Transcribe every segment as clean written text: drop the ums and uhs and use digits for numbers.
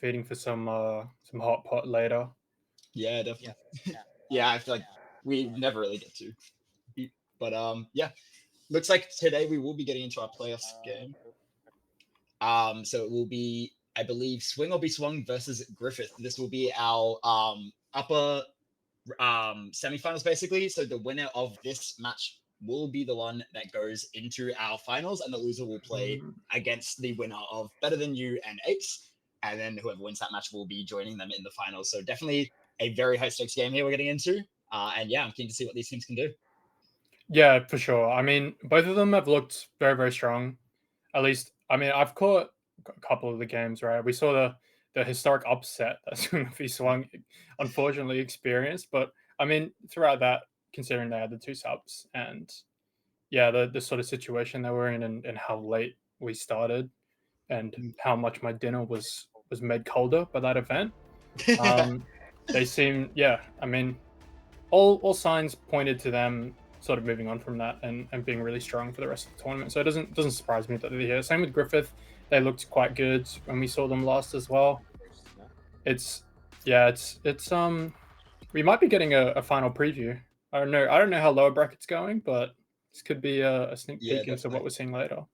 feeding for some hot pot later. Yeah, definitely. Yeah, I feel like we never really get to. But yeah, looks like today we will be getting into our playoffs game. So it will be, I believe, Swing or Be Swung versus Griffith. This will be our upper semifinals basically. So the winner of this match will be the one that goes into our finals, and the loser will play against the winner of Better Than You and Apes, and then whoever wins that match will be joining them in the finals. So definitely a very high stakes game here we're getting into, and yeah, I'm keen to see what these teams can do. Yeah, for sure. I mean, both of them have looked very, very strong. At least, I mean, I've caught a couple of the games, right? We saw the historic upset that Swung unfortunately experienced, but I mean, throughout that, considering they had the two subs and yeah, the sort of situation they were in and how late we started and how much my dinner was made colder by that event. They seem, yeah, I mean, all signs pointed to them sort of moving on from that and being really strong for the rest of the tournament. So it doesn't surprise me that they're here. Same with Griffith. They looked quite good when we saw them last as well. It's we might be getting a final preview. I don't know how lower bracket's going, but this could be a sneak peek into what we're seeing later.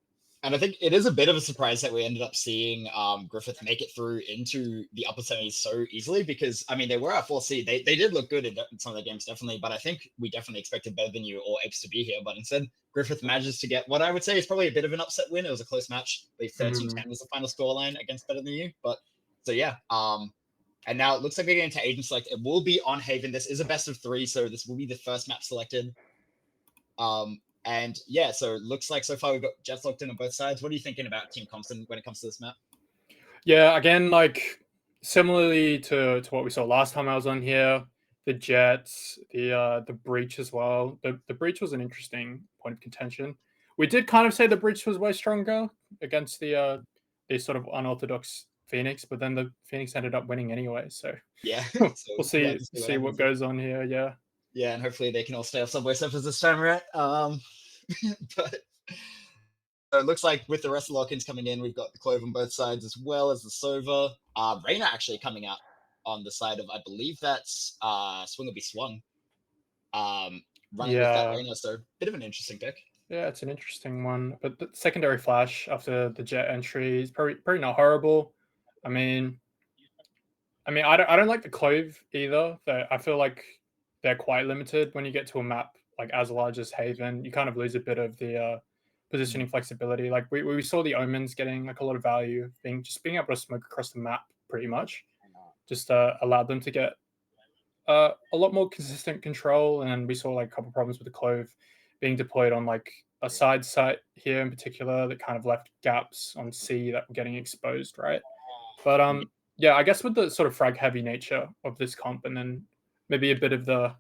And I think it is a bit of a surprise that we ended up seeing Griffith make it through into the upper semis so easily, because, I mean, they were our 4th seed. They did look good in some of their games, definitely, but I think we definitely expected Better Than You or Apes to be here. But instead, Griffith manages to get what I would say is probably a bit of an upset win. It was a close match. I believe 13-10 was the final scoreline against Better Than You. But so, yeah. And now it looks like they're getting to Agent Select. It will be on Haven. This is a best of 3, so this will be the first map selected. And yeah, so it looks like so far we've got Jets locked in on both sides. What are you thinking about Team Compton when it comes to this map? Yeah, again, like similarly to what we saw last time I was on here, the Jets, the Breach as well. The Breach was an interesting point of contention. We did kind of say the Breach was way stronger against the sort of unorthodox Phoenix, but then the Phoenix ended up winning anyway. So yeah, we'll see what goes on here. Yeah. Yeah, and hopefully they can all stay off Subway Surfers this time, right? But so it looks like with the rest of the lock-ins coming in, we've got the Clove on both sides as well as the Sova. Reyna actually coming out on the side of, I believe that's Swing or Be Swung. Running with that Reyna, so bit of an interesting pick. Yeah, it's an interesting one. But the secondary flash after the Jet entry is probably not horrible. I mean, I don't like the Clove either. I feel like they're quite limited when you get to a map like as large as Haven. You kind of lose a bit of the positioning flexibility. Like we saw the Omens getting like a lot of value, being able to smoke across the map pretty much. Just allowed them to get a lot more consistent control, and we saw like a couple problems with the Clove being deployed on like a side site here in particular that kind of left gaps on C that were getting exposed, right? But yeah, I guess with the sort of frag heavy nature of this comp, and then maybe a bit of the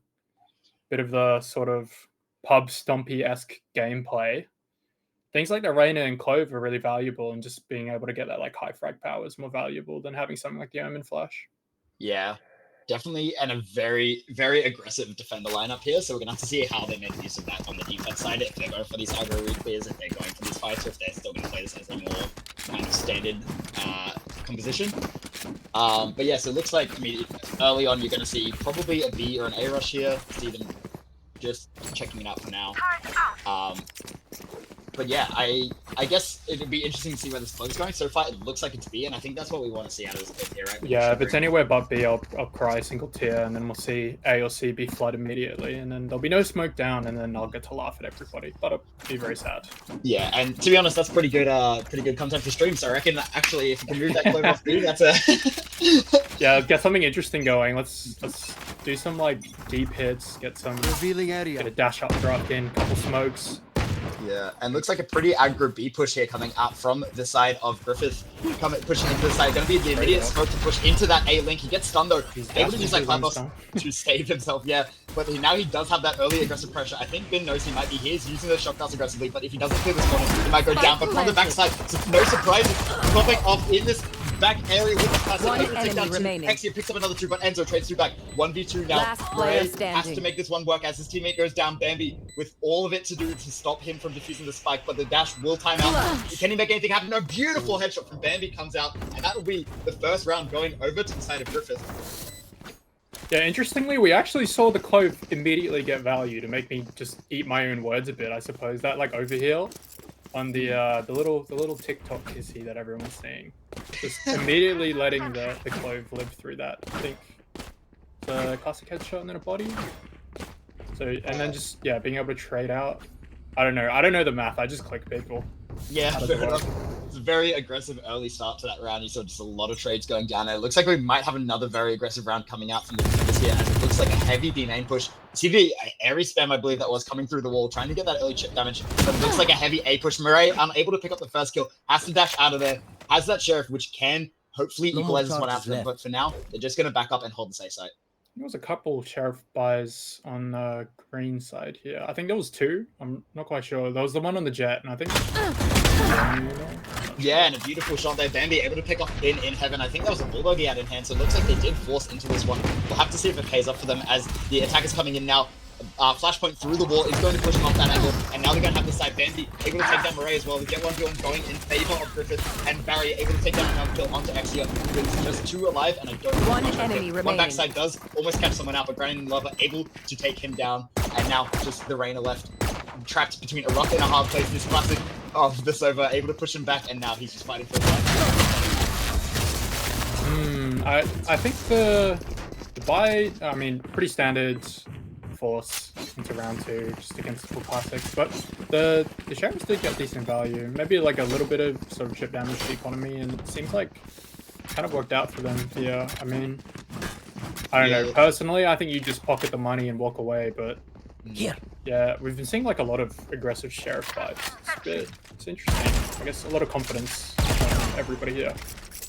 sort of pub stompy-esque gameplay, things like the Reyna and Clove are really valuable, and just being able to get that like high frag power is more valuable than having something like the Omen Flash. Yeah, definitely, and a very, very aggressive defender lineup here. So we're gonna have to see how they make use of that on the defense side. If they're going for these aggro read clears, if they're going for these fights, or if they're still gonna play this as a more kind of standard composition. But yeah, so it looks like, I mean, early on you're gonna see probably a B or an A rush here. See them just checking it out for now. But yeah, I guess it'd be interesting to see where this flow's going. So far, it looks like it's B, and I think that's what we want to see out of this here, right? Yeah, if it's anywhere but B, I'll cry single tier, and then we'll see A or C be flood immediately, and then there'll be no smoke down, and then I'll get to laugh at everybody. But it'll be very sad. Yeah, and to be honest, that's pretty good content for stream. So I reckon actually, if you can move that Clove off B, that's a yeah, get something interesting going. Let's do some like deep hits, get revealing area, get a dash up drop in, couple smokes. Yeah, and looks like a pretty aggro B push here coming out from the side of Griffith. Pushing into the side. Going to be the immediate smoke to push into that A link. He gets stunned though. Able to use like Clapbox to save himself. Yeah, but now he does have that early aggressive pressure. I think Bin knows he might be here. He's using those shock darts aggressively, but if he doesn't clear this corner, he might go down. But from the backside, so no surprises popping off in this back area with the classic. One Able to take enemy down two. remaining. Exia picks up another 2, but Enzo trades 2 back. 1v2 now. Last player Bray standing. has to make this one work as his teammate goes down. Bambi with all of it to do to stop him from defusing the spike, but the dash will time out. Can he make anything happen? No, beautiful headshot from Bambi comes out, and that will be the first round going over to the side of Griffith. Yeah, interestingly, we actually saw the Clove immediately get value to make me just eat my own words a bit, I suppose. That like overheal on the little TikTok kissy that everyone's seeing. Just immediately letting the Clove live through that. I think the classic headshot and then a body. So and then just being able to trade out. I don't know the math. I just click people. Yeah, fair enough. It's a very aggressive early start to that round. You saw just a lot of trades going down there. It looks like we might have another very aggressive round coming out from the defenders here, as it looks like a heavy B main push. See the airy spam, I believe that was coming through the wall, trying to get that early chip damage, but it looks like a heavy A push. Murray unable to pick up the first kill, has to dash out of there, has that Sheriff, which can hopefully equalize this one out for them, but for now, they're just going to back up and hold the safe side. There was a couple Sheriff buys on the green side here. I think there was 2. I'm not quite sure. There was the one on the jet, and I think... Yeah, and a beautiful shot there. Bambi able to pick up in heaven. I think that was a bulldog he had in hand, so it looks like they did force into this one. We'll have to see if it pays up for them as the attack is coming in now. Flashpoint through the wall is going to push him off that angle, and now they're going to have the side. Bambi able to take down Murray as well. The get one kill going in favor of Griffith, and Barry able to take down another kill onto Exia with just 2 alive, and I don't know one enemy remaining. One backside does almost catch someone out, but Brandon Lover able to take him down, and now just the Reina left, trapped between a rock and a hard place. This classic of the Sova able to push him back, and now he's just fighting for his life. I think the buy, I mean, pretty standard force into round 2 just against the full classics, but the Sheriffs did get decent value. Maybe like a little bit of sort of chip damage to the economy, and it seems like it kind of worked out for them. Yeah, I mean, I don't know. Personally, I think you just pocket the money and walk away, but yeah, we've been seeing like a lot of aggressive Sheriff vibes. It's interesting. I guess a lot of confidence from everybody here.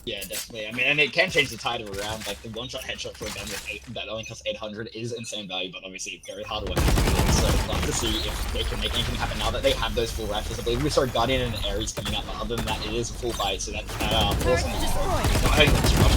Yeah, definitely. I mean, and it can change the tide of a round. Like the one-shot headshot for a gun that only costs 800 is insane value, but obviously very hard to work. So I'd love to see if they can make anything happen now that they have those full rifles. I believe we saw Guardian and Ares coming out, but other than that, it is a full fight. So that's awesome.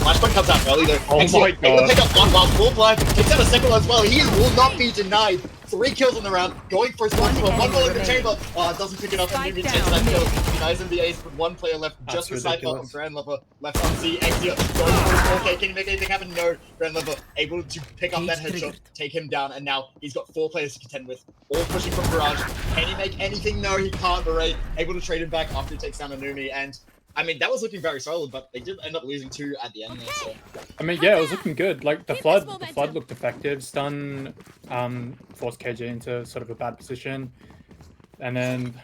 Flashpoint comes out early though. Oh my god! Able to pick up one while full blind. Takes out a second as well. He will not be denied. 3 kills on the round, going for his one kill. One ball in the chamber. Doesn't pick it up, and Newbie takes that kill. Denies him the ace, but 1 player left. Just the Cypher of Grand Lover left on C. Exia going for his 4K. Can he make anything happen? No. Grand Lover able to pick up that headshot, take him down, and now he's got 4 players to contend with. All pushing from Barrage. Can he make anything? No, he can't. Beret able to trade him back after he takes down Anumi, and I mean, that was looking very solid, but they did end up losing 2 at the end there, so. I mean, yeah, it was looking good. Like, the flood looked effective. Stun forced KG into sort of a bad position. And then,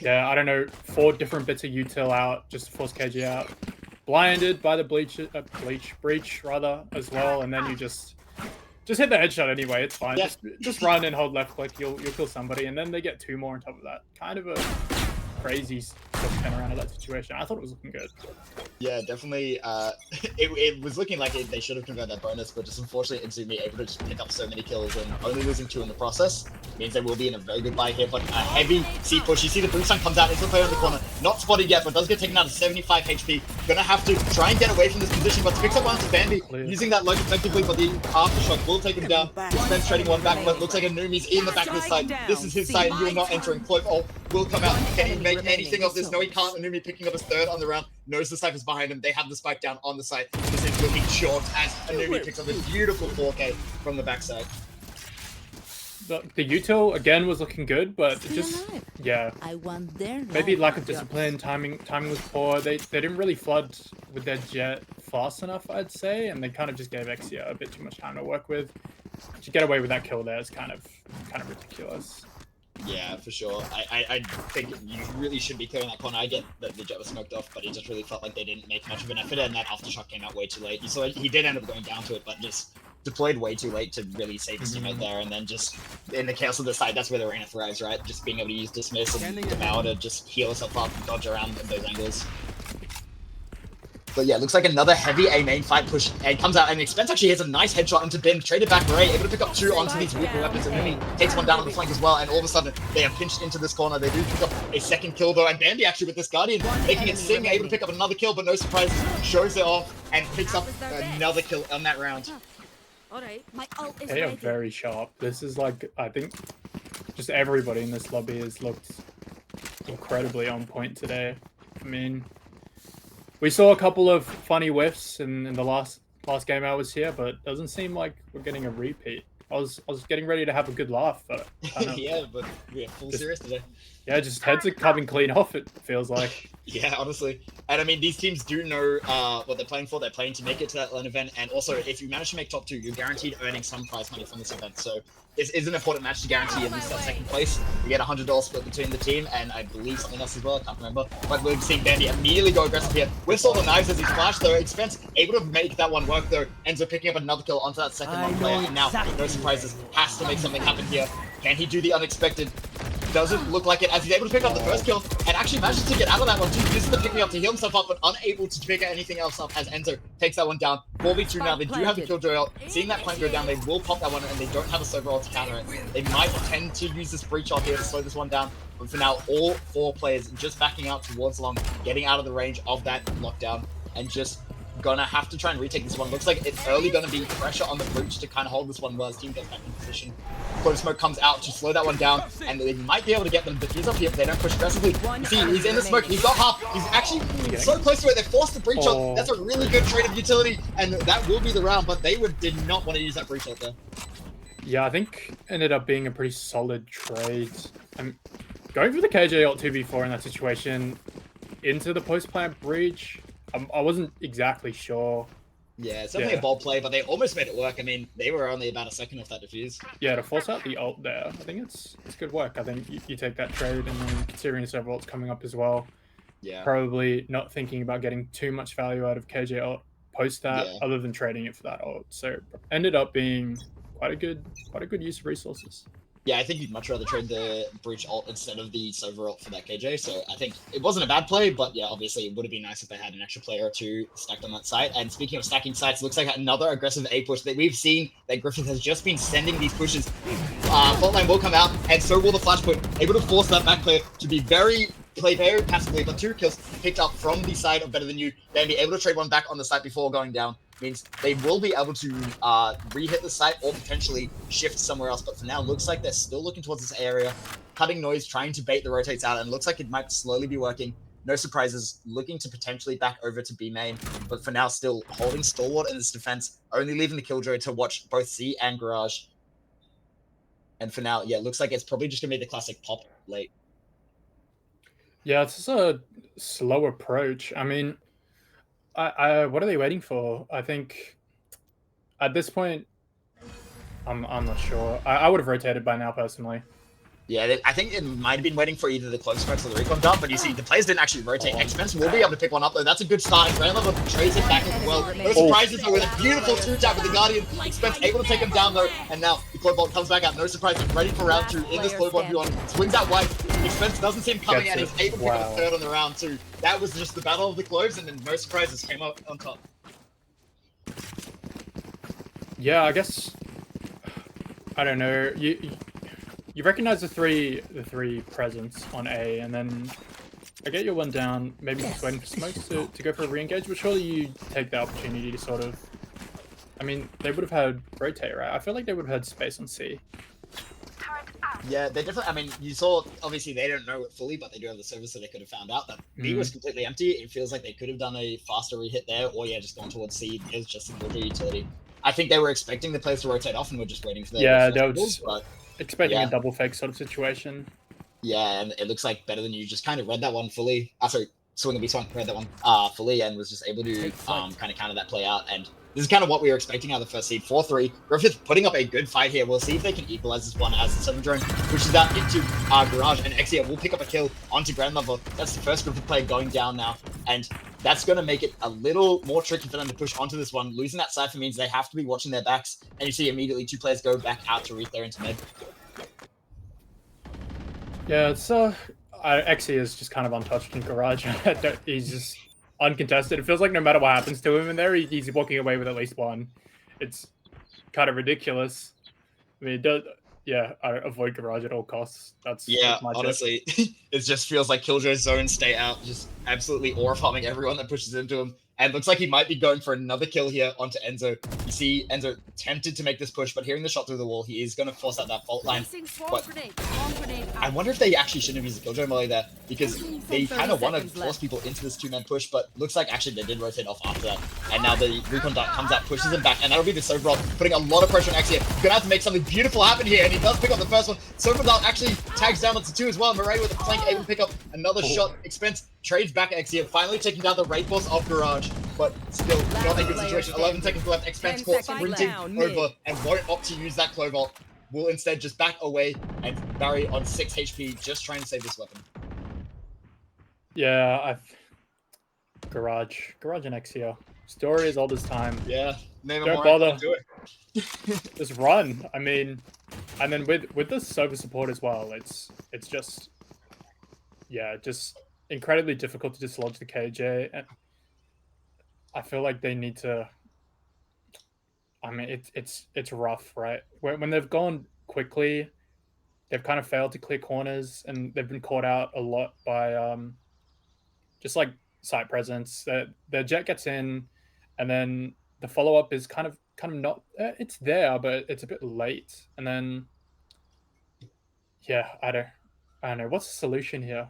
yeah, I don't know, 4 different bits of util out, just to force KG out. Blinded by the breach, rather, as well. And then you just hit the headshot anyway, it's fine. Yeah. Just run and hold left click, you'll kill somebody. And then they get 2 more on top of that. Kind of a crazy sort of turnaround of that situation. I thought it was looking good. Yeah, definitely. It was looking like they should have converted that bonus, but just unfortunately, Inzumi able to just pick up so many kills and only losing 2 in the process means they will be in a very good buy here. But a heavy C push. You see the Brimstone comes out into the player in the corner, not spotted yet, but does get taken out at 75 HP. Gonna have to try and get away from this position, but picks up one to Bambi, using that load effectively, but the aftershock will take him down. Spence trading 1 back, but looks like Anumi's in the back of the site. This is his site, and you are not entering. Cloak will come out. Can he make anything of this? No, he can't. Anumi picking up his 3rd on the round. Knows the Cypher's behind him. They have the spike down on the site. This is looking short as Anumi picks up a beautiful 4K from the backside. The util again was looking good, but it just maybe lack of discipline. Timing was poor. They didn't really flood with their jet fast enough, I'd say, and they kind of just gave Exia a bit too much time to work with. To get away with that kill there is kind of ridiculous. Yeah, for sure. I think you really should be clearing that corner. I get that the jet was smoked off, but it just really felt like they didn't make much of an effort, and that aftershock came out way too late. So he did end up going down to it, but just deployed way too late to really save his teammate there, and then just in the chaos of the side, that's where the Reina thrives, right? Just being able to use Dismiss and Devour to just heal herself up and dodge around those angles. But yeah, looks like another heavy A main fight push. And comes out, and Expense actually hits a nice headshot onto Ben. Traded back Ray, able to pick up 2 onto these weaker weapons. And Mimi takes one down on the flank as well. And all of a sudden, they are pinched into this corner. They do pick up a second kill though. And Bambi actually with this Guardian, making it sing, able to pick up another kill, but no surprise, shows it off and picks up another kill on that round. They are very sharp. This is like, I think, just everybody in this lobby has looked incredibly on point today. I mean, we saw a couple of funny whiffs in the last game I was here, but it doesn't seem like we're getting a repeat. I was getting ready to have a good laugh, but yeah, but we're full serious today. Yeah, just heads are coming clean off, it feels like. Yeah, honestly. And I mean, these teams do know what they're playing for. They're playing to make it to that LAN event. And also, if you manage to make top 2, you're guaranteed earning some prize money from this event. So this is an important match to guarantee at least that second place. You get a $100 split between the team, and I believe something else as well. I can't remember. But we're seeing Bandy immediately go aggressive here. With all the knives as he's flashed, though. Expense able to make that one work, though. Ends up picking up another kill onto that second one player. And now, no surprises, has to make something happen here. Can he do the unexpected? Doesn't look like it, as he's able to pick up the first kill and actually manages to get out of that one too. Uses the pick me up to heal himself up, but unable to pick anything else up as Enzo takes that one down. 4v2 now. They do have the killjoy out. Seeing that plant go down, they will pop that one, and they don't have a server ult to counter it. They might tend to use this breach off here to slow this one down. But for now, all 4 players just backing out towards Long, getting out of the range of that lockdown, and just gonna have to try and retake this one. Looks like it's early gonna be pressure on the breach to kind of hold this one while his team gets back in position. Clone Smoke comes out to slow that one down, and they might be able to get them, but he's up here if they don't push aggressively. You see, he's in the smoke, he's got half, he's actually so close to it, they forced the breach on. That's a really good trade of utility, and that will be the round, but they did not want to use that breach out there. Yeah, I think ended up being a pretty solid trade. I'm going for the KJ ult 2v4 in that situation into the post-plant breach. I wasn't exactly sure. Yeah, it's definitely a bold play, but they almost made it work. I mean, they were only about a second off that defuse. Yeah, to force out the ult there, I think it's good work. I think you take that trade, and then considering several ults coming up as well, yeah, probably not thinking about getting too much value out of KJ ult post that, other than trading it for that ult. So ended up being quite a good use of resources. Yeah, I think you'd much rather trade the breach ult instead of the server ult for that KJ. So I think it wasn't a bad play, but yeah, obviously it would have been nice if they had an extra player or 2 stacked on that site. And speaking of stacking sites, looks like another aggressive A push that we've seen that Griffith has just been sending these pushes. Faultline will come out, and so will the flash put, able to force that back player to be play very passively, but 2 kills picked up from the side of Better Than You. Then be able to trade one back on the site before going down. Means they will be able to re-hit the site or potentially shift somewhere else. But for now, looks like they're still looking towards this area, cutting noise, trying to bait the rotates out, and looks like it might slowly be working. No surprises, looking to potentially back over to B main, but for now, still holding stalwart in this defense, only leaving the killjoy to watch both C and Garage. And for now, yeah, looks like it's probably just gonna be the classic pop late. Yeah, it's just a slow approach. I mean, what are they waiting for? I think at this point, I'm not sure. I would have rotated by now personally. Yeah, I think it might have been waiting for either the close smokes or the recon dump, but you see, the players didn't actually rotate. Expense will be able to pick one up, though. That's a good start. Grand level trades it back as well. No surprises, though, with a beautiful 2-tap with the Guardian. Expense able to take him down, though, and now the Cloverbolt comes back out. No surprises, ready for round 2 in this Cloverbolt view on. Swings out white. Expense doesn't seem coming, and he's able to pick up a 3rd on the round 2. That was just the battle of the Cloves, and then no surprises came out on top. Yeah, I guess, I don't know. You recognize the three presence on A, and then I get your one down, maybe just waiting for smokes to go for a re-engage, but surely you take the opportunity to sort of, I mean, they would have had rotate, right? I feel like they would have had space on C. Yeah, they're definitely, I mean, you saw, obviously they don't know it fully, but they do have the service, so they could have found out that B was completely empty. It feels like they could have done a faster re-hit there, or yeah, just gone towards C. It's just a good utility. I think they were expecting the players to rotate off and were just waiting for their but expecting a double fake sort of situation. Yeah, and it looks like Better Than You just kind of read that one fully. Sorry, Swing and Be Swung read that one fully and was just able to kind of counter that play out. And this is kind of what we were expecting out of the first seed. 4-3. Griffith putting up a good fight here. We'll see if they can equalize this one as the 7 drone pushes out into Garage, and Exia will pick up a kill onto Grand Level. That's the first Griffith player going down now, and that's going to make it a little more tricky for them to push onto this one. Losing that Cypher means they have to be watching their backs, and you see immediately 2 players go back out to re-clear into mid. Yeah, it's Exia is just kind of untouched in Garage. He's just uncontested. It feels like no matter what happens to him in there, he's walking away with at least one. It's kind of ridiculous. I mean, it does. Yeah, I avoid garage at all costs. That's my honestly, it just feels like Killjoy's zone stay out, just absolutely aura farming everyone that pushes into him. And looks like he might be going for another kill here onto Enzo. You see Enzo tempted to make this push, but hearing the shot through the wall, he is going to force out that fault line. But I wonder if they actually shouldn't have used the Killjoy melee there, because they kind of want to force people into this two-man push, but looks like actually they did rotate off after that. And now the Recon Dart comes out, pushes him back, and that'll be the Sofa Rod, putting a lot of pressure on Exia. Gonna have to make something beautiful happen here, and he does pick up the first one. Sofa Dart actually tags down onto two as well. Murray with a flank, able to pick up another shot. Expense trades back Exia, finally taking down the Raid Force of Garage, but still not a good situation. 11 seconds left. Expense caught sprinting over and won't opt to use that Clovolt. Will instead just back away, and Barry on 6 HP, just trying to save this weapon. Yeah, Garage and Exia. Story is old as time. Yeah, don't bother. Do it. Just run. I mean, and then with the Sofa support as well, it's just incredibly difficult to dislodge the KJ. And I feel like they need to. I mean, it's rough, right? When they've gone quickly, they've kind of failed to clear corners, and they've been caught out a lot by just like site presence. The jet gets in, and then the follow up is kind of not. It's there, but it's a bit late. And then, yeah, I don't know. What's the solution here?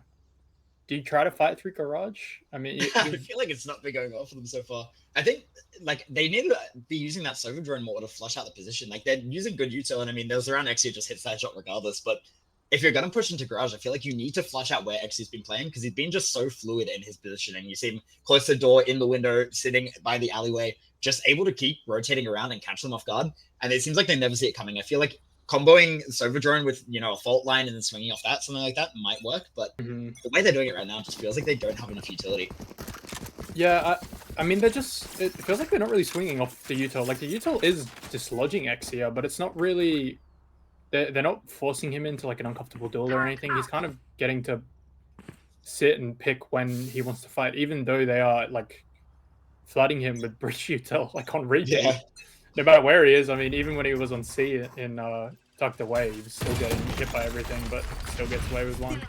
Do you try to fight through Garage? I mean, I feel like it's not been going well for them so far. I think like they need to be using that Sofa drone more to flush out the position. Like they're using good util, and I mean, those around Exia just hits that shot regardless. But if you're gonna push into Garage, I feel like you need to flush out where Exia's been playing, because he's been just so fluid in his positioning. You see him close to the door, in the window, sitting by the alleyway, just able to keep rotating around and catch them off guard. And it seems like they never see it coming. I feel like comboing Sofa drone with, a fault line and then swinging off that, something like that might work. But the way they're doing it right now just feels like they don't have enough utility. Yeah, I mean, it feels like they're not really swinging off the util. Like, the util is dislodging Exia, but it's not really, they're not forcing him into like an uncomfortable duel or anything. He's kind of getting to sit and pick when he wants to fight, even though they are like flooding him with bridge util, like on repeat. Yeah. No matter where he is. I mean, even when he was on C in tucked away, he was still getting hit by everything, but still gets away with one.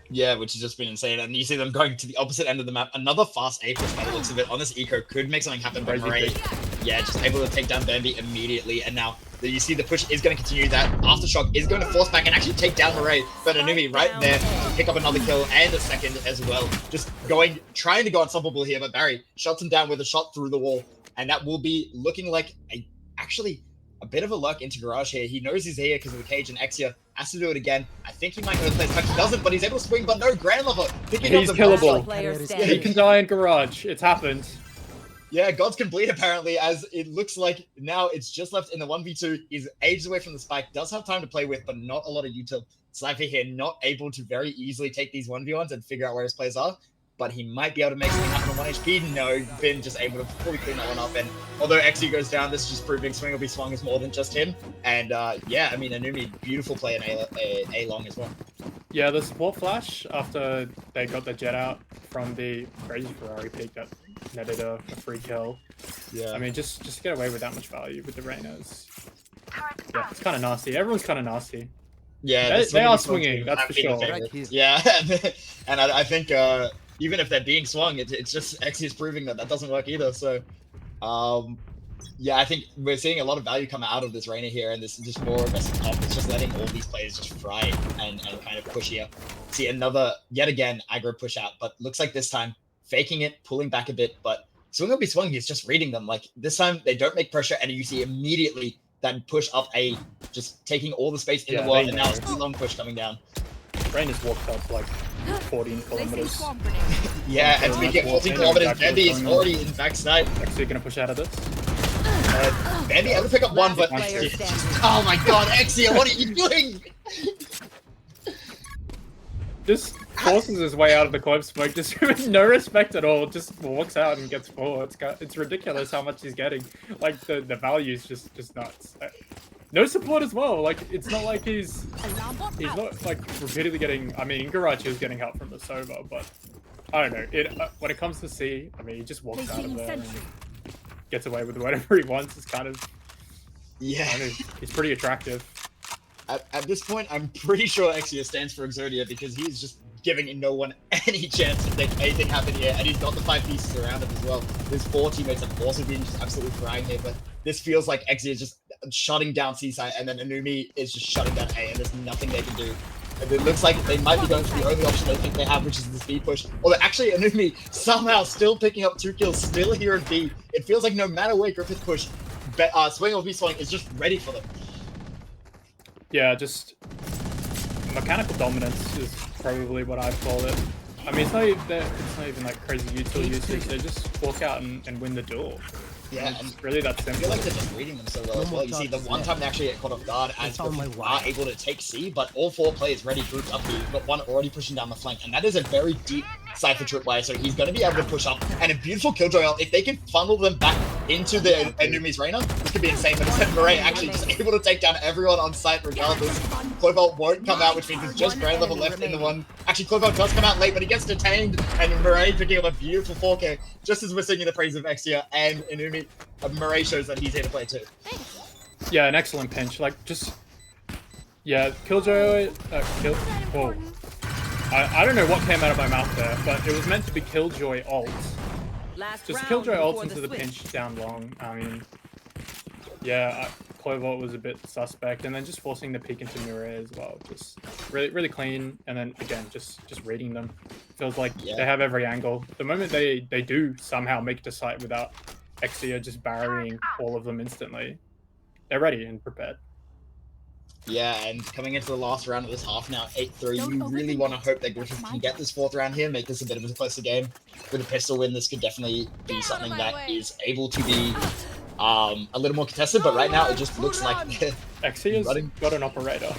Yeah, which has just been insane. And you see them going to the opposite end of the map. Another fast A push by the looks of it on this eco could make something happen. But Murray, just able to take down Bambi immediately. And now you see the push is going to continue. That Aftershock is going to force back and actually take down Murray. But Anumi right there to pick up another kill and a second as well. Just trying to go unstoppable here. But Barry shuts him down with a shot through the wall. And that will be looking like a bit of a lurk into Garage here. He knows he's here because of the cage, and Exia has to do it again. I think he might go to place back. He doesn't, but he's able to swing, but no, Grand Lover picking he's up the killable. He can die in Garage. It's happened. Yeah, Gods can bleed apparently, as it looks like now it's just left in the 1v2. He's ages away from the spike, does have time to play with, but not a lot of util. Sniper here not able to very easily take these 1v1s and figure out where his players are. But he might be able to make something happen on 1 HP. No, Bin just able to fully clean that one up. And although Exia goes down, this is just proving Swing will be swung is more than just him. And yeah, I mean, Anumi, beautiful play in A long as well. Yeah, the support flash after they got the jet out from the crazy Ferrari pick that netted a free kill. Yeah. I mean, just to get away with that much value with the Reynas. Yeah, it's kind of nasty. Everyone's kind of nasty. Yeah, they are swinging, that's for sure. Yeah, and I think even if they're being swung, it's just Exia's proving that doesn't work either. So, yeah, I think we're seeing a lot of value come out of this Reyna here, and this is just more aggressive comp. It's just letting all these players just fry and kind of push here. See yet again, aggro push out, but looks like this time, faking it, pulling back a bit, but Swing will be swung, he's just reading them. Like, this time, they don't make pressure, and you see immediately that push up A, just taking all the space in the world, and now it's a long push coming down. Rain has walked up like 14 kilometers. Yeah, and speaking of 14 kilometers, Bambi is already in backside. Actually gonna push out of this. Bambi able to pick up one, but oh my god, Exia, what are you doing? Just forces his way out of the clove smoke, just with no respect at all. Just walks out and gets full. It's ridiculous how much he's getting. Like the value is just nuts. No support as well. Like, it's not like he's not like repeatedly getting. I mean, in Garage he was getting help from the Sova, but I don't know. When it comes to C, I mean, he just walks out of there and gets away with whatever he wants. It's kind of he's pretty attractive. At this point, I'm pretty sure Exia stands for Exodia because he's just giving no one any chance to make anything happen here, and he's got the 5 pieces around him as well. His 4 teammates have also been just absolutely frying here, but this feels like Exia is just shutting down C-side, and then Anumi is just shutting down A, and there's nothing they can do. And it looks like they might be going for the only option they think they have, which is the speed push. Although actually Anumi somehow still picking up 2 kills, still here in B. It feels like no matter where Griffith push, Swing or B-Swing is just ready for them. Yeah, just mechanical dominance is probably what I'd call it. I mean, it's not even like crazy util usage. They just walk out and win the duel. Yeah, and it's really that simple. I feel like they're just reading them so well as well. You see, the one time they actually get caught off guard and are able to take C, but all 4 players ready grouped up here. You've got one already pushing down the flank, and that is a very deep Cypher tripwire, so he's going to be able to push up. And a beautiful Killjoy ult, if they can funnel them back into the Anumi's Reina, this could be insane, but instead Murray actually just able to take down everyone on site regardless. Clovelt won't come out, which means it's just ground level left in the one. Actually, Clovelt does come out late, but he gets detained, and Murray picking up a beautiful 4K, just as we're singing the praise of Exia and Anumi. Murray shows that he's here to play too. Yeah, an excellent pinch. Like, just... Yeah, Killjoy... Whoa. I don't know what came out of my mouth there, but it was meant to be Killjoy ult. Just Killjoy ult into the pinch down long. I mean... Yeah, Clovelt was a bit suspect, and then just forcing the peek into Mirai as well. Just really clean, and then again, just reading them. Feels like they have every angle. The moment they do somehow make it to site without Exia just barrying all of them instantly, they're ready and prepared. Yeah, and coming into the last round of this half now, 8-3, you really want to hope that Griffith can get this 4th round here, make this a bit of a closer game. With a pistol win, this could definitely be something that is able to be a little more contested, but right now it just looks like Exia's got an operator.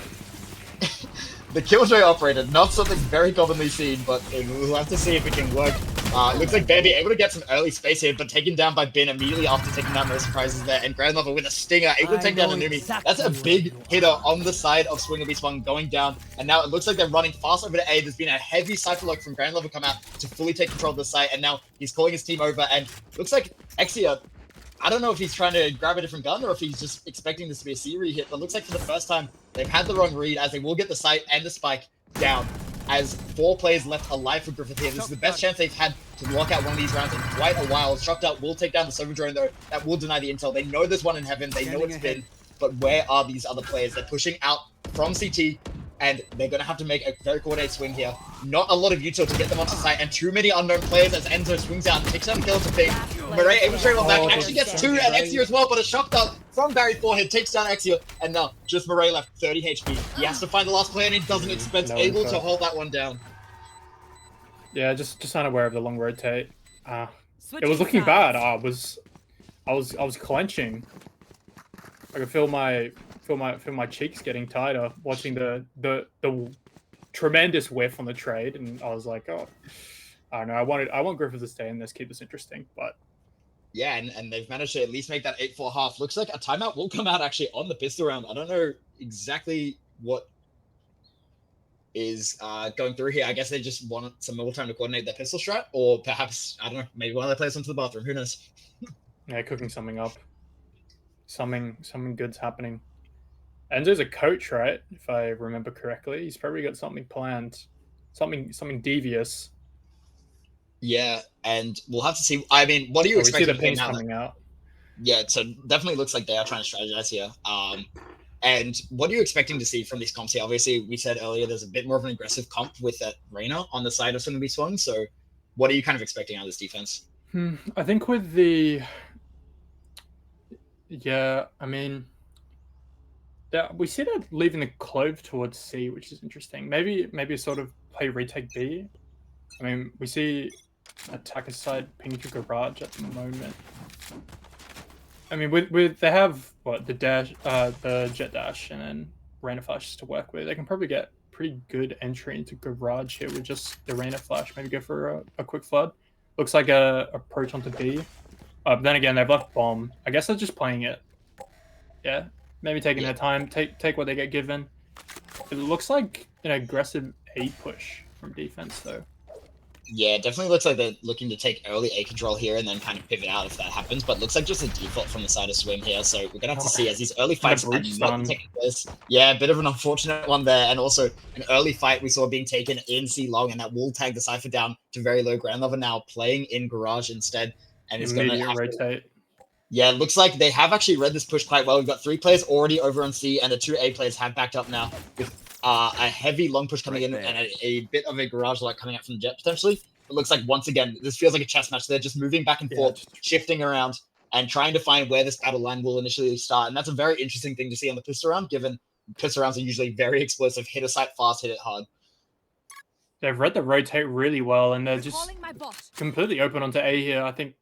The Killjoy operator, not something very commonly seen, but we'll have to see if it can work. It looks like Bambi able to get some early space here, but taken down by Bin immediately after taking down those surprises there. And Grandmother with a stinger, able to take down Anumi. That's a big hitter on the side of Swing or Be Swung going down. And now it looks like they're running fast over to A. There's been a heavy cypher lock from Grandmother come out to fully take control of the site. And now he's calling his team over. And looks like Exia, I don't know if he's trying to grab a different gun or if he's just expecting this to be a C hit, but looks like for the first time they've had the wrong read as they will get the site and the spike down. As 4 players left alive for Griffith here. This is the best chance they've had to lock out one of these rounds in quite a while. Shocked Out will take down the Silver Drone though. That will deny the intel. They know there's one in heaven. They know it's been. But where are these other players? They're pushing out from CT, and they're going to have to make a very coordinated swing here. Not a lot of util to get them onto site, and too many unknown players as Enzo swings out and takes down kills to Ping. Murray able to trade one back, actually gets 2 and Exia as well, but a shock dart from Barry's forehead takes down Exia, and now just Murray left 30 HP. He has to find the last player, and he doesn't expect able to hold that one down. Yeah, just unaware of the long rotate. It was looking bad. I was clenching. I could feel my cheeks getting tighter watching the tremendous whiff on the trade, and I was like, oh, I don't know. I want Griffith to stay in this, keep this interesting, but yeah, and they've managed to at least make that 8-4 half. Looks like a timeout will come out actually on the pistol round. I don't know exactly what is going through here. I guess they just want some more time to coordinate their pistol strat, or perhaps, I don't know, maybe one of their players went to the bathroom. Who knows? Yeah, cooking something up. Something good's happening. Enzo's a coach, right? If I remember correctly, he's probably got something planned, something devious. Yeah, and we'll have to see. I mean, what are you expecting? We see the pings coming out. Yeah, so definitely looks like they are trying to strategize here. And what are you expecting to see from these comps here? Obviously, we said earlier there's a bit more of an aggressive comp with that Reina on the side of Swing and Be Swung. So what are you kind of expecting out of this defense? I think with the... Yeah, I mean... we see that leaving the Clove towards C, which is interesting. Maybe a sort of play retake B. I mean, we see attacker side ping to garage at the moment. I mean, with they have what the dash, the jet dash, and then Reina Flash to work with. They can probably get pretty good entry into garage here with just the Reina Flash. Maybe go for a quick flood. Looks like a approach onto B. But then again, they've left bomb. I guess they're just playing it. Yeah, maybe taking their time. Take what they get given. It looks like an aggressive A push from defense though. Yeah, it definitely looks like they're looking to take early A control here and then kind of pivot out if that happens. But looks like just a default from the side of Swim here. So we're gonna have to see as these early fights are not taking place. Yeah, a bit of an unfortunate one there, and also an early fight we saw being taken in C long, and that will tag the Cypher down to very low ground level now, playing in Garage instead, and it's gonna have rotate. Yeah, it looks like they have actually read this push quite well. We've got 3 players already over on C, and the 2 A players have backed up now with a heavy long push coming in and a bit of a Garage light coming out from the Jet potentially. It looks like, once again, this feels like a chess match. They're just moving back and forth, shifting around, and trying to find where this battle line will initially start. And that's a very interesting thing to see on the pistol round, given pistol rounds are usually very explosive. Hit a site fast, hit it hard. They've read the rotate really well, and they're just completely open onto A here. I think,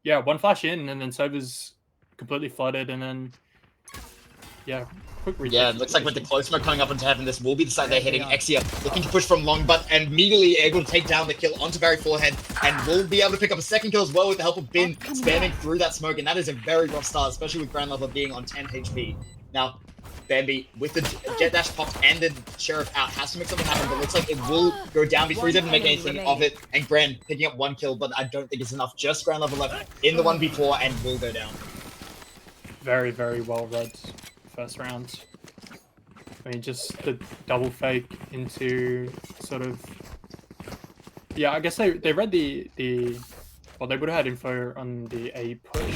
yeah, 1 flash in, and then Sober's completely flooded, and then, yeah, quick retake. Yeah, it looks like with the close smoke coming up into heaven, this will be the site they're hitting. Exia looking to push from long, but immediately able to take down the kill onto Barry Forehead, and will be able to pick up a second kill as well with the help of Bin spamming through that smoke, and that is a very rough start, especially with Ground Level being on 10 HP. Now, Bambi, with the jet dash popped and the Sheriff out, has to make something happen, but looks like it will go down before he doesn't make anything of it. And Gran picking up 1 kill, but I don't think it's enough. Just Ground Level left in the 1v4 and will go down. Very, very well read first round. I mean, just the double fake into sort of... Yeah, I guess they read the... Well, they would have had info on the A push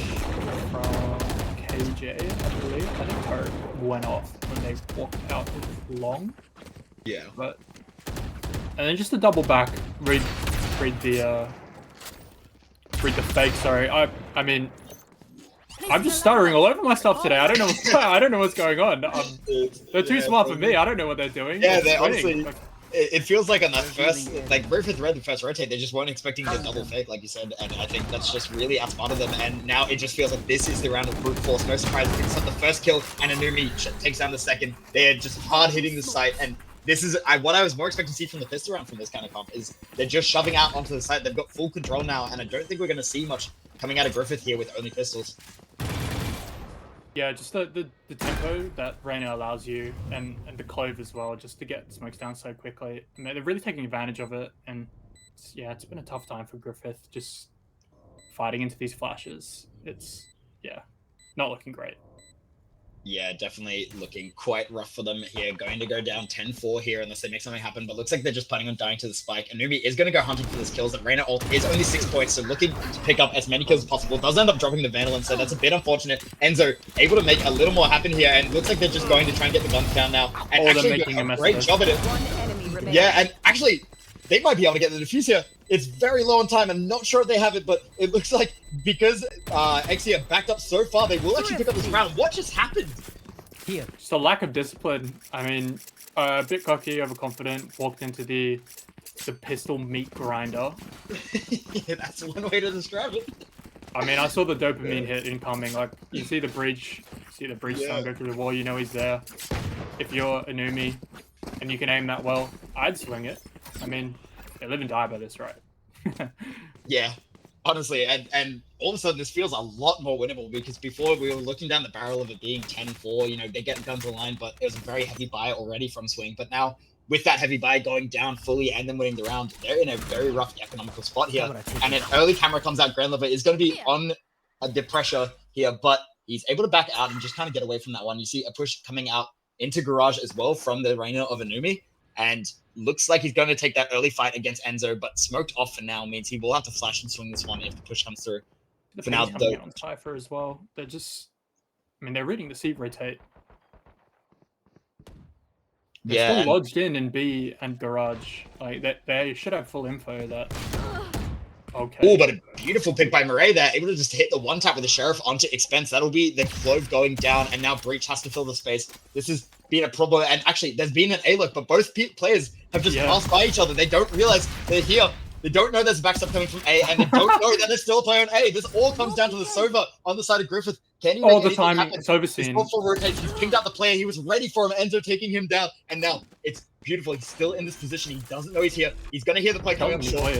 from KJ, I believe. I think Turret went off when they walked out of long. Yeah. But... And then just the double back, read the fake, sorry. I mean... I'm just stuttering all over myself today. I don't know what's going on. They're too smart for me. I don't know what they're doing. Yeah, they're honestly. It feels like on that first, like Griffith read the first rotate, they just weren't expecting the double fake, like you said, and I think that's just really outsmarted them. And now it just feels like this is the round of brute force. No surprise, it's not the first kill, and Anumi takes down the second. They're just hard hitting the site, and this is what I was more expecting to see from the pistol round from this kind of comp is they're just shoving out onto the site. They've got full control now, and I don't think we're going to see much coming out of Griffith here with only pistols. Yeah, just the tempo that Reyna allows you, and the Clove as well, just to get smokes down so quickly. I mean, they're really taking advantage of it, and it's been a tough time for Griffith, just fighting into these flashes. It's, not looking great. Yeah, definitely looking quite rough for them here. Going to go down 10-4 here unless they make something happen, but looks like they're just planning on dying to the spike. Anumi is going to go hunting for these kills, and Reyna ult is only 6 points, so looking to pick up as many kills as possible. Does end up dropping the Vandal, so that's a bit unfortunate. Enzo able to make a little more happen here, and looks like they're just going to try and get the guns down now. And actually making a great job at it. Yeah, and actually, they might be able to get the defuse here. It's very low on time. I'm not sure if they have it, but it looks like because Exia backed up so far, they will actually pick up this round. What just happened? Here. Just a lack of discipline. I mean, a bit cocky, overconfident, walked into the pistol meat grinder. Yeah, that's one way to describe it. I mean, I saw the dopamine hit incoming. Like, you see the bridge stone go through the wall, you know he's there. If you're Anumi and you can aim that well, I'd swing it. I mean, they live and die by this, right? Yeah, honestly, and all of a sudden this feels a lot more winnable because before we were looking down the barrel of it being 10-4, you know, they get guns line, but it was a very heavy buy already from Swing. But now with that heavy buy going down fully and then winning the round, they're in a very rough economical spot here. And an early camera comes out. Grand Lever is going to be on the pressure here, but he's able to back out and just kind of get away from that one. You see a push coming out into Garage as well from the Reyna of Anumi, and looks like he's going to take that early fight against Enzo, but smoked off for now means he will have to flash and swing this one if the push comes through. For now, though, on Cypher as well. They're just, I mean, they're reading the C rotate. They're still lodged in B and Garage. Like they should have full info that. Okay. Oh, but a beautiful pick by Murray there, able to just hit the one tap with the Sheriff onto Expense. That'll be the Clove going down, and now Breach has to fill the space. This has been a problem, and actually, there's been an A-look, but both players have just passed by each other. They don't realize they're here. They don't know there's a backstep coming from A, and they don't know that there's still a player on A. This all comes down to the Sova on the side of Griffith. Can he make anything happen? It's overseen. He's full rotates. He's pinged out the player. He was ready for him. Enzo taking him down, and now it's beautiful. He's still in this position. He doesn't know he's here. He's going to hear the play coming up short.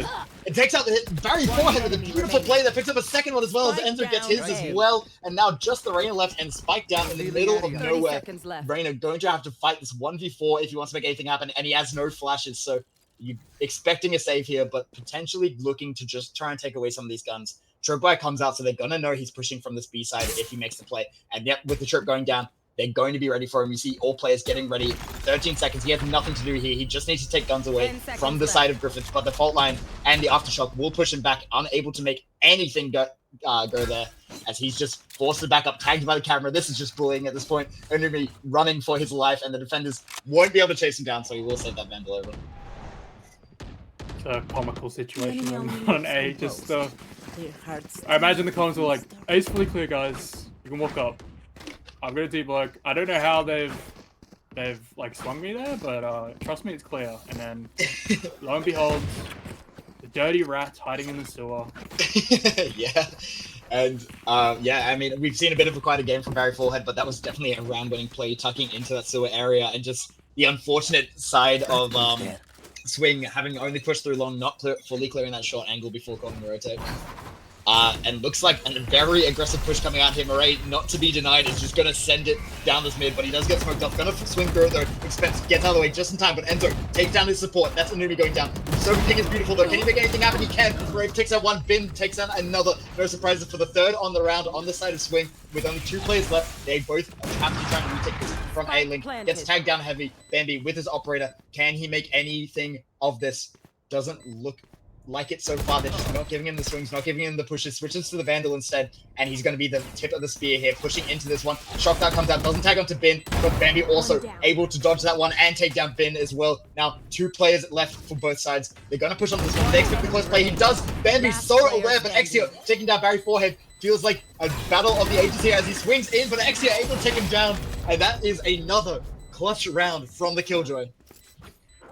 It takes out the Barry Forehead with a beautiful play that picks up a second one as well as Enzo gets his as well. And now just the Reyna left and Spike down in the middle of nowhere. Reyna going to have to fight this 1v4 if he wants to make anything happen, and he has no flashes. So You expecting a save here, but potentially looking to just try and take away some of these guns. Trip Boy comes out, so they're gonna know he's pushing from this B side if he makes the play. And yep, with the trip going down, they're going to be ready for him. You see all players getting ready. 13 seconds. He has nothing to do here. He just needs to take guns away from the side of Griffith. But the fault line and the aftershock will push him back, unable to make anything go there, as he's just forced to back up, tagged by the camera. This is just bullying at this point. Only running for his life, and the defenders won't be able to chase him down, so he will save that Vandal over. It's a comical situation on A. Just I imagine the comments were like, A's fully clear, guys. You can walk up. I'm gonna do like, I don't know how they've like swung me there, but trust me, it's clear. And then lo and behold, the dirty rat hiding in the sewer. Yeah. And yeah, I mean, we've seen a bit of quite a game from Barry Forehead, but that was definitely a round-winning play, tucking into that sewer area, and just the unfortunate side of Swing having only pushed through long, not fully clearing that short angle before calling the rotate. And looks like a very aggressive push coming out here. Murray, not to be denied, is just going to send it down this mid, but he does get smoked off. Going to swing through it, though. Expense gets out of the way just in time, but Enzo takes down his support. That's Anumi going down. So King is beautiful, though. Can he make anything happen? He can. Murray takes out one. Bin takes down another. No surprises for the third on the round on the side of Swing. With only 2 players left, they both have to try and retake this from A-Link. Gets tagged down heavy. Bambi with his operator. Can he make anything of this? Doesn't look like it so far. They're just not giving him the swings, not giving him the pushes, switches to the Vandal instead, and he's going to be the tip of the spear here, pushing into this one. Shock Dart comes out, doesn't tag onto Bin, but Bambi also able to dodge that one and take down Bin as well. Now, 2 players left for both sides. They're going to push on this one. They expect the close play. He does. Bambi's so aware, but Exio taking down Barry Forehead. Feels like a battle of the ages here as he swings in, but Exio able to take him down, and that is another clutch round from the Killjoy.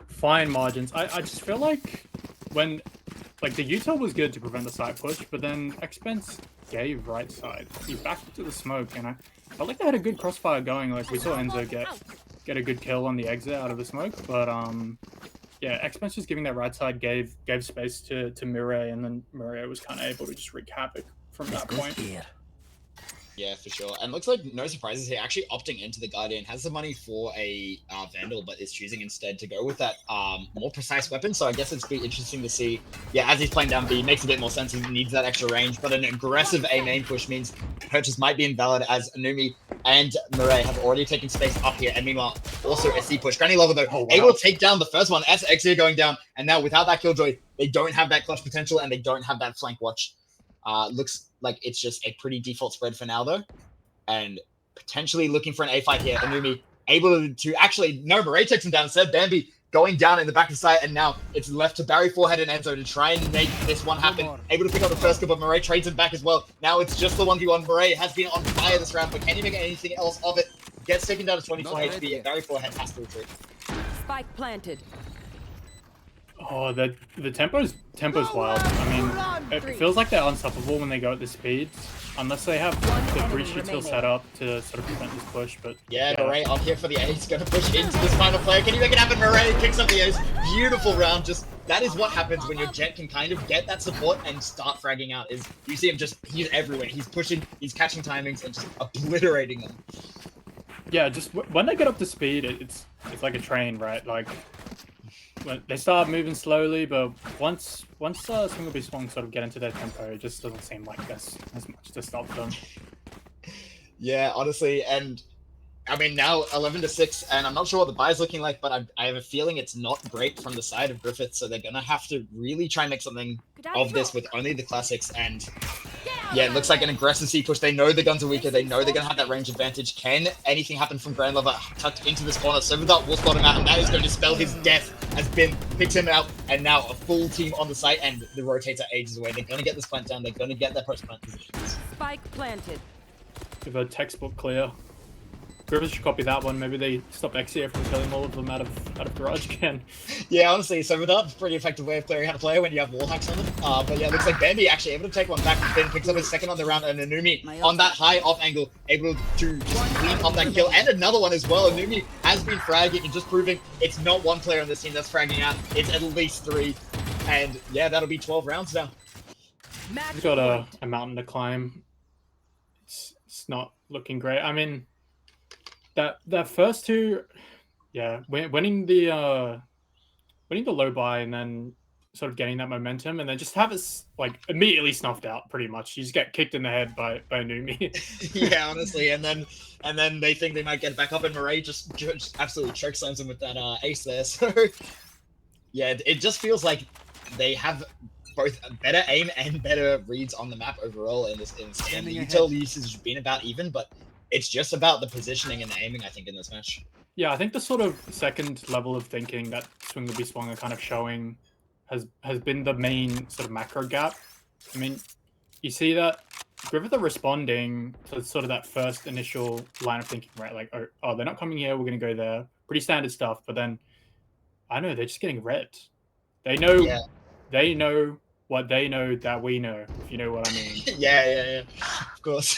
Fine margins. I just feel like when like the util was good to prevent the side push, but then Expense gave right side. He backed into the smoke, and I felt like they had a good crossfire going. Like we saw Enzo get a good kill on the exit out of the smoke, but yeah, Expense just giving that right side gave space to Mireille, and then Mireille was kind of able to just wreak havoc from that point. Yeah, for sure. And looks like no surprises here. Actually opting into the Guardian, has the money for a Vandal, but is choosing instead to go with that more precise weapon. So I guess it's be interesting to see. Yeah, as he's playing down B, makes a bit more sense. He needs that extra range, but an aggressive A main push means purchase might be invalid, as Anumi and Mireille have already taken space up here. And meanwhile, also a C push. Granny Lover, though, able to take down the first one as Exia going down. And now without that Killjoy, they don't have that clutch potential, and they don't have that flank watch. Looks like it's just a pretty default spread for now, though. And potentially looking for an A fight here. Anumi able to actually, no, Mireille takes him down instead. Bambi going down in the back of the site, and now it's left to Barry Forehead and Enzo to try and make this one happen. Able to pick up the first kill, but Mireille trades him back as well. Now it's just the 1v1. Mireille has been on fire this round, but can he make anything else of it? Gets taken down to 24 HP, and Barry Forehead has to retreat. Spike planted. Oh, the tempo's wild. I mean, it feels like they're unstoppable when they go at this speed, unless they have the breach util set up to sort of prevent this push. But yeah, Mireille on here for the ace, going to push into this final player. Can you make it happen? Mireille picks up the ace. Beautiful round. Just that is what happens when your Jet can kind of get that support and start fragging out. Is you see him he's everywhere. He's pushing, he's catching timings and just obliterating them. Yeah, just when they get up to speed, it's like a train, right? Like, when they start moving slowly, but once single B swung sort of get into their tempo, it just doesn't seem like there's as much to stop them. Yeah, honestly, and I mean now 11-6, and I'm not sure what the buy's looking like, but I have a feeling it's not great from the side of Griffith, so they're gonna have to really try and make something of this with only the classics. And yeah, it looks like an aggressive C push. They know the guns are weaker. They know they're going to have that range advantage. Can anything happen from Grand Lover tucked into this corner? So that will spot him out, and that is going to spell his death as Bin picks him out. And now a full team on the site, and the rotator ages away. They're going to get this plant down. They're going to get their post plant positions. Spike planted. Give a textbook clear. Griffith should copy that one. Maybe they stop Exia from killing all of them out of garage again. Yeah, honestly, so that's a pretty effective way of clearing out a player when you have wall hacks on them. But yeah, it looks like Bambi actually able to take one back. Then picks up his second on the round, and Anumi on that high off angle, able to just clean up that kill. And another one as well. Anumi has been fragging and just proving it's not one player on this team that's fragging out. It's at least 3. And yeah, that'll be 12 rounds now. He's got a mountain to climb. It's not looking great. I mean, that first 2, yeah, winning the winning the low buy and then sort of getting that momentum, and then just have it like immediately snuffed out. Pretty much, you just get kicked in the head by Numi. Yeah, honestly, and then they think they might get back up, and Murray just absolutely chokeslams him with that ace there. So yeah, it just feels like they have both better aim and better reads on the map overall in this game. The util usage has been about even, but it's just about the positioning and the aiming, I think, in this match. Yeah, I think the sort of second level of thinking that Swing will be Swung are kind of showing has been the main sort of macro gap. I mean, you see that Griffith are responding to sort of that first initial line of thinking, right? Like, oh, they're not coming here, we're going to go there. Pretty standard stuff. But then, I know, they're just getting repped. They know what they know that we know, if you know what I mean. Yeah, of course.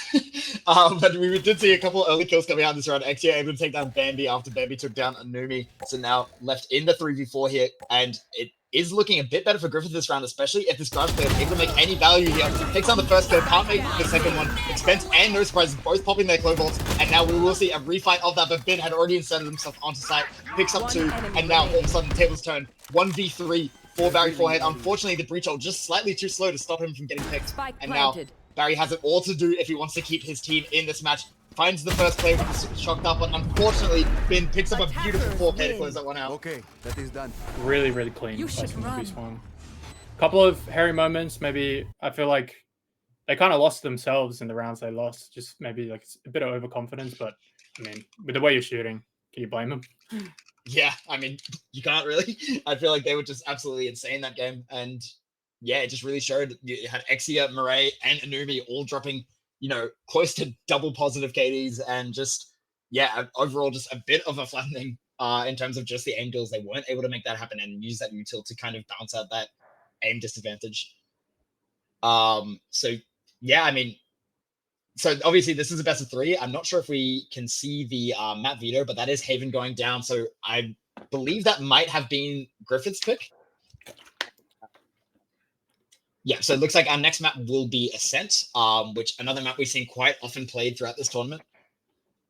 But we did see a couple early kills coming out this round. Exia able to take down Bambi after Bambi took down Anumi. So now left in the 3v4 here, and it is looking a bit better for Griffith this round, especially if this garage player is able to make any value here. Takes on the first kill, can't make the second one. Expense and No Surprises both popping their claw bolts, and now we will see a refight of that, but Bin had already inserted himself onto site, picks up 2, and now all of a sudden the tables turn. 1v3 for Barry forehead. Unfortunately, the breach ult just slightly too slow to stop him from getting picked. And now Barry has it all to do if he wants to keep his team in this match. Finds the first play with the shocked up, but unfortunately, Bin picks up a beautiful 4K to close that one out. Okay, that is done. Really, really clean. You should run. Couple of hairy moments. Maybe I feel like they kind of lost themselves in the rounds they lost. Just maybe like a bit of overconfidence, but I mean, with the way you're shooting, can you blame them? Yeah, I mean, you can't really. I feel like they were just absolutely insane that game. And yeah, it just really showed. You had Exia, Murray, and Anumi all dropping, close to double positive KDs, and just, yeah, overall just a bit of a flattening in terms of just the aim deals. They weren't able to make that happen and use that util to kind of balance out that aim disadvantage. So yeah, I mean, so obviously this is a best of 3. I'm not sure if we can see the map veto, but that is Haven going down. So I believe that might have been Griffith's pick. Yeah, so it looks like our next map will be Ascent, which another map we've seen quite often played throughout this tournament.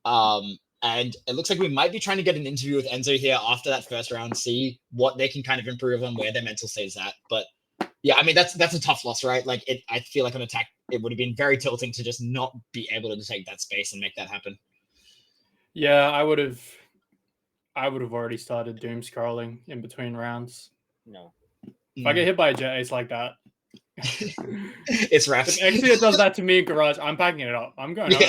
And it looks like we might be trying to get an interview with Enzo here after that first round, see what they can kind of improve on, where their mental state is at. But yeah, I mean, that's a tough loss, right? Like, I feel like on attack, it would have been very tilting to just not be able to take that space and make that happen. Yeah, I would have already started doom scrolling in between rounds. No. If I get hit by a jet ace like that, it's rats. If Exia does that to me in garage, I'm packing it up. I'm going home.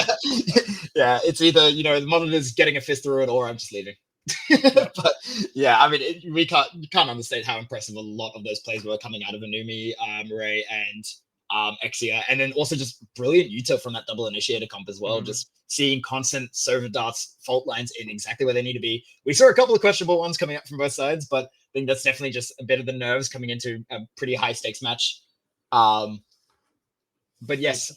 Yeah, it's either, the monitor's getting a fist through it or I'm just leaving. But yeah, I mean, you can't understate how impressive a lot of those plays were coming out of Anumi, Murray, and Exia, and then also just brilliant util from that double initiator comp as well. Just seeing constant Sova darts, fault lines in exactly where they need to be. We saw a couple of questionable ones coming up from both sides, but I think that's definitely just a bit of the nerves coming into a pretty high stakes match. But yes,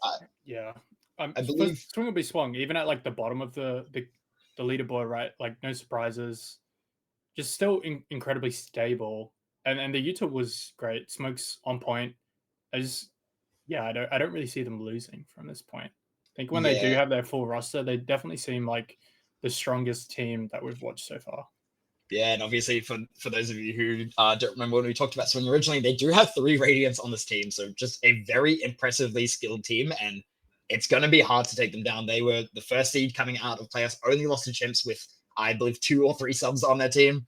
yeah, I believe Swing will be swung even at like the bottom of the leaderboard, right? Like no surprises, just still incredibly stable, and the util was great. Smoke's on point. I don't really see them losing from this point. I think when they do have their full roster, they definitely seem like the strongest team that we've watched so far. Yeah, and obviously for those of you who don't remember when we talked about Swing originally, they do have 3 Radiants on this team, so just a very impressively skilled team, and it's going to be hard to take them down. They were the first seed coming out of playoffs, only lost to Chimps with, I believe, 2 or 3 subs on their team,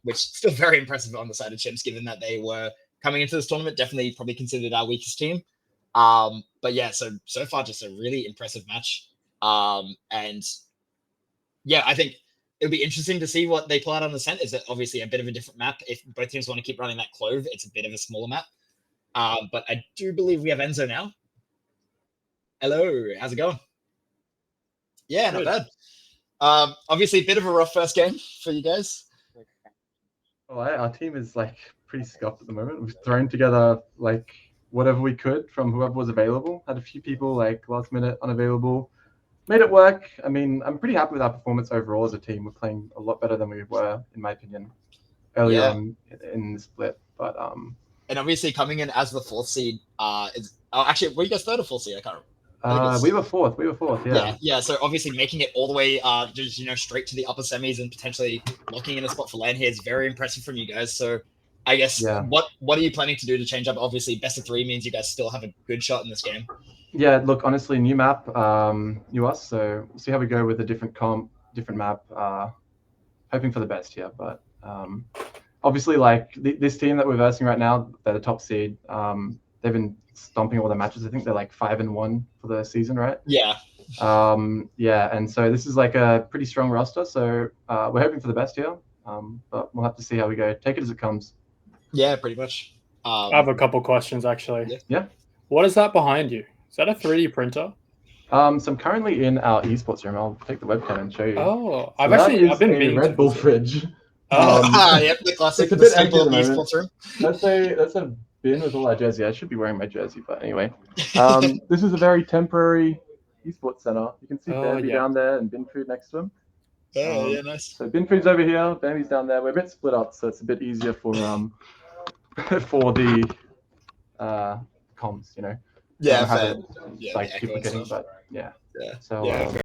which is still very impressive on the side of Chimps, given that they were coming into this tournament, definitely probably considered our weakest team. But yeah, so far just a really impressive match. And yeah, I think it'll be interesting to see what they pull out on the Ascent. Is it obviously a bit of a different map? If both teams want to keep running that Clove, it's a bit of a smaller map. But I do believe we have Enzo now. Hello, how's it going? Yeah, not bad. Obviously a bit of a rough first game for you guys. Well, our team is like pretty scuffed at the moment. We've thrown together like whatever we could from whoever was available. Had a few people like last minute unavailable. Made it work. I mean, I'm pretty happy with our performance overall as a team. We're playing a lot better than we were, in my opinion, earlier on in the split. But and obviously coming in as the 4th seed actually, were you guys 3rd or 4th seed? I can't remember. We were fourth. Yeah. Yeah. So obviously making it all the way, just straight to the upper semis and potentially locking in a spot for LAN here is very impressive from you guys. So I guess what are you planning to do to change up? Obviously, best of 3 means you guys still have a good shot in this game. Yeah. Look, honestly, new map, new us. So we'll see how we go with a different comp, different map. Hoping for the best here, but obviously, like this team that we're versing right now, they're the top seed. They've been stomping all their matches. I think they're like 5-1 for the season, right? Yeah. Yeah, and so this is like a pretty strong roster. So we're hoping for the best here, but we'll have to see how we go. Take it as it comes. Yeah, pretty much. I have a couple questions actually. Yeah. What is that behind you? Is that a 3D printer? So I'm currently in our esports room. I'll take the webcam and show you. Oh, So I've been meaning Red to Bull visit. fridge. Yep, the classic. It's a the bit empty staple at of the the moment. esports room. That's a bin with all our jersey. I should be wearing my jersey, but anyway. This is a very temporary esports center. You can see Bambi down there and Bin Food next to him. Oh, yeah, nice. So Bin Food's over here, Bambi's down there. We're a bit split up, so it's a bit easier for for the comms, Yeah, have fair. it, Yeah, like the echo people and getting, stuff. but yeah. Yeah. So Yeah, fair.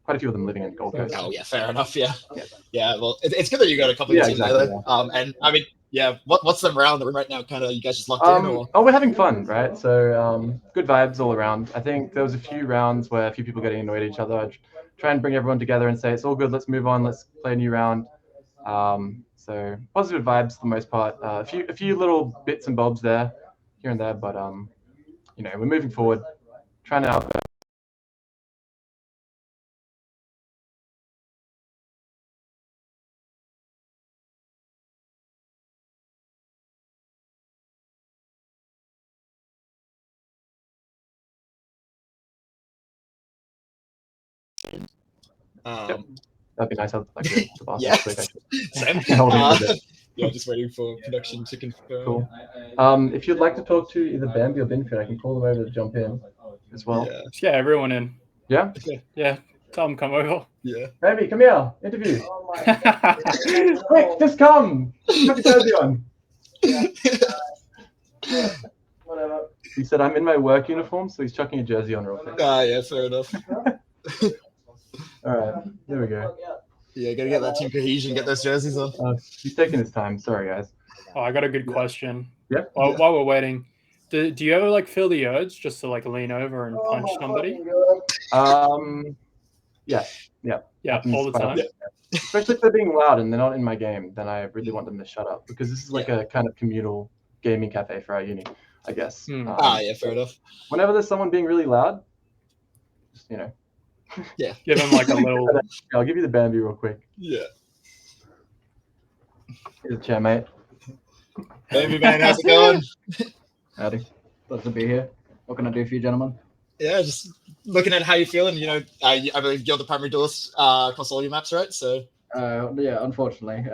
quite a few of them living in Gold Coast. Oh yeah, fair enough. Yeah, Yeah. yeah. Well, it's good that you got a couple of teams exactly, there. And I mean, yeah. What's the morale in the room right now? Kind of, you guys just locked in, or? Oh, we're having fun, right? So good vibes all around. I think there was a few rounds where a few people getting annoyed at each other. I'd try and bring everyone together and say it's all good. Let's move on. Let's play a new round. So positive vibes for the most part. A few little bits and bobs there, here and there, but we're moving forward, trying to out. That'd be nice. I'd like to boss Yeah. quick, actually. Same. Holding it a bit. Yeah, just waiting for production to confirm. Cool. If you'd like to talk to either Bambi or Binford, I can call them over to jump in as well. Yeah. Let's get everyone in. Yeah? Yeah. Tell them come over. Yeah. Bambi, come here. Interview. Quick, just come. Put your jersey on. Whatever. He said, I'm in my work uniform, so he's chucking a jersey on real quick. Yeah, fair enough. All right, there we go. Yeah, gotta get that team cohesion, get those jerseys on. He's taking his time. Sorry, guys. Oh, I got a good question. Yeah. While we're waiting, do you ever like feel the urge just to like lean over and punch somebody? Yeah. Yeah, all the time. Yeah. Especially if they're being loud and they're not in my game, then I really want them to shut up, because this is like a kind of communal gaming cafe for our uni, I guess. Yeah, fair enough. Whenever there's someone being really loud, just Yeah. Give them like a little. I'll give you the Bambi real quick. Yeah. Here's a chair, mate. Baby man, how's it going? Howdy. Glad to be here. What can I do for you, gentlemen? Yeah, just looking at how you're feeling. I believe you're the primary duelist across all your maps, right? So. Yeah, unfortunately,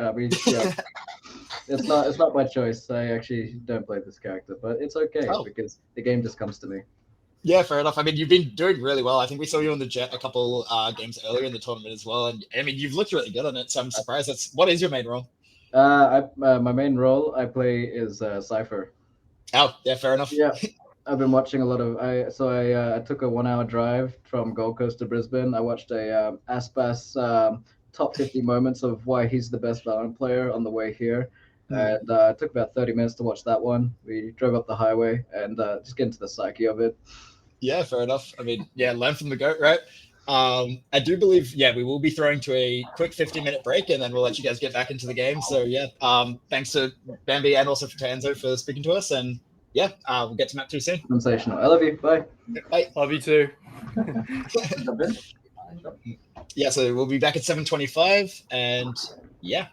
it's not my choice. I actually don't play this character, but it's okay because the game just comes to me. Yeah, fair enough. I mean, you've been doing really well. I think we saw you on the Jet a couple games earlier in the tournament as well, and I mean, you've looked really good on it. So I'm surprised. What is your main role? My main role I play is Cypher. Oh, yeah, fair enough. Yeah, I've been watching a lot of. I took a 1-hour drive from Gold Coast to Brisbane. I watched a Aspas top 50 moments of why he's the best Valorant player on the way here. And it took about 30 minutes to watch that one. We drove up the highway and just get into the psyche of it. Yeah, fair enough. I mean, yeah, learn from the GOAT, right? I do believe, we will be throwing to a quick 15-minute break, and then we'll let you guys get back into the game. So, yeah, thanks to Bambi and also for Tanzo for speaking to us. And, yeah, we'll get to map 2 soon. Sensational. I love you. Bye. Bye. Love you too. Yeah, so we'll be back at 7:25, and, yeah.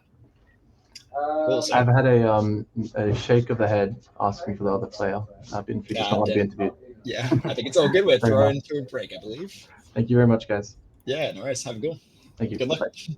Cool, so. I've had a shake of the head asking for the other player. I've been just not want to be interviewed. Yeah, I think it's all good. We're throwing to a break, I believe. Thank you very much, guys. Yeah, no worries. Have a good one. Thank you. Good luck. Bye.